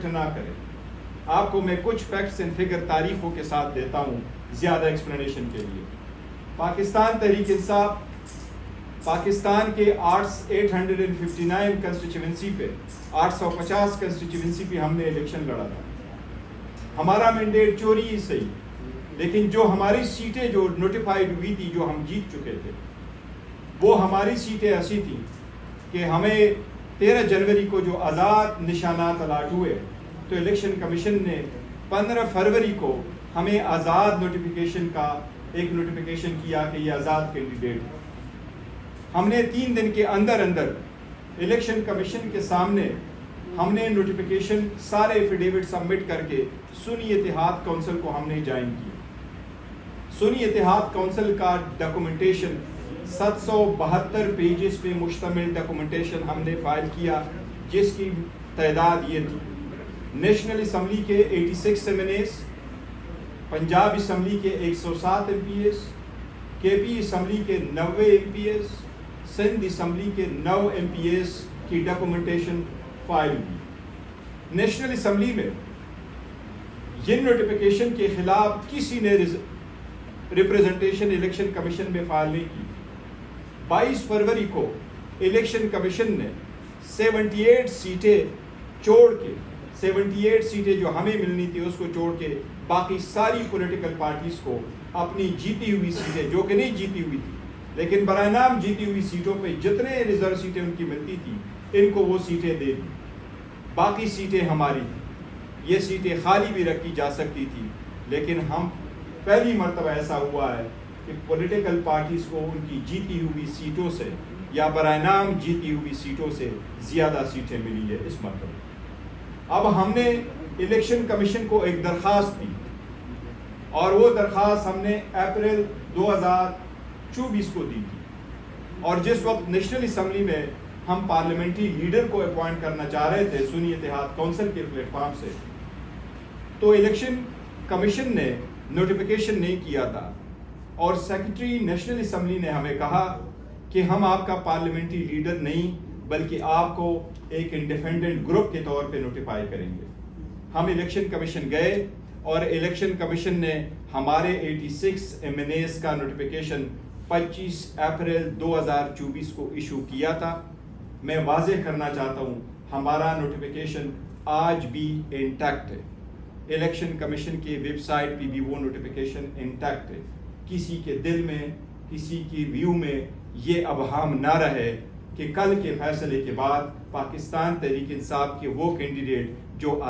نہ کریں. آپ کو میں کچھ فیکٹس اینڈ فگر تاریخوں کے ساتھ دیتا ہوں زیادہ ایکسپلینیشن کے لیے. پاکستان تحریک انصاف پاکستان کے 859 کنسٹیچوئنسی پہ 850 کنسٹیچوئنسی پہ ہم نے الیکشن لڑا تھا. ہمارا مینڈیٹ چوری ہی صحیح، لیکن جو ہماری سیٹیں جو نوٹیفائڈ ہوئی تھی، جو ہم جیت چکے تھے، وہ ہماری سیٹیں ایسی تھیں کہ ہمیں 13 جنوری کو جو آزاد نشانات الاٹ ہوئے تو الیکشن کمیشن نے 15 فروری کو ہمیں آزاد نوٹیفیکیشن کا ایک نوٹیفیکیشن کیا کہ یہ آزاد کینڈیڈیٹ. ہم نے 3 دن کے اندر الیکشن کمیشن کے سامنے ہم نے نوٹیفیکیشن سارے ایفیڈیوٹ سبمٹ کر کے سنی اتحاد کونسل کو ہم نے جوائن کیا. سنی اتحاد کونسل کا ڈاکومنٹیشن 772 پیجز پہ مشتمل ڈاکومنٹیشن ہم نے فائل کیا، جس کی تعداد یہ تھی: نیشنل اسمبلی کے 86 M N As, Punjab assembly کے 107 ایم پی ایز، کے پی اسمبلی کے 90 M P As, Sindh assembly کے 9 ایم پی ایز کی ڈاکومنٹیشن فائل ہوئی. نیشنل اسمبلی میں یہ نوٹیفیکیشن کے خلاف کسی نے ریپریزنٹیشن الیکشن کمیشن میں فائل نہیں کی. 22 فروری کو الیکشن کمیشن نے 78 سیٹیں چھوڑ کے 78 سیٹیں جو ہمیں ملنی تھی اس کو چھوڑ کے باقی ساری پولیٹیکل پارٹیز کو اپنی جیتی ہوئی سیٹیں، جو کہ نہیں جیتی ہوئی تھی لیکن برائے نام جیتی ہوئی سیٹوں پہ جتنے ریزرو سیٹیں ان کی ملتی تھی، ان کو وہ سیٹیں دے دی. باقی سیٹیں ہماری تھیں. یہ سیٹیں خالی بھی رکھی جا سکتی تھی، لیکن ہم پہلی مرتبہ ایسا ہوا ہے کہ پولیٹیکل پارٹیز کو ان کی جیتی ہوئی سیٹوں سے یا برائے نام جیتی ہوئی سیٹوں سے زیادہ سیٹیں ملی ہے اس مرتبہ. اب ہم نے الیکشن کمیشن کو ایک درخواست دی، اور وہ درخواست ہم نے اپریل 2024 کو دی تھی. اور جس وقت نیشنل اسمبلی میں ہم پارلیمنٹری لیڈر کو اپوائنٹ کرنا چاہ رہے تھے سنی اتحاد کونسل کے پلیٹ فارم سے، تو الیکشن کمیشن نے نوٹیفیکیشن نہیں کیا تھا، اور سیکرٹری نیشنل اسمبلی نے ہمیں کہا کہ ہم آپ کا پارلیمنٹری لیڈر نہیں بلکہ آپ کو ایک انڈیپینڈنٹ گروپ کے طور پہ نوٹیفائی کریں گے. ہم الیکشن کمیشن گئے اور الیکشن کمیشن نے ہمارے 86 ایم این ایز کا نوٹیفیکیشن 25 اپریل 2024 کو ایشو کیا تھا. میں واضح کرنا چاہتا ہوں ہمارا نوٹیفیکیشن آج بھی انٹیکٹ ہے. الیکشن کمیشن کی ویب سائٹ پہ بھی وہ نوٹیفیکیشن انٹیکٹ ہے. کسی کے دل میں، کسی کی ویو میں یہ ابہام نہ رہے کہ کل کے فیصلے کے بعد پاکستان تحریک انصاف کے وہ کینڈیڈیٹ جو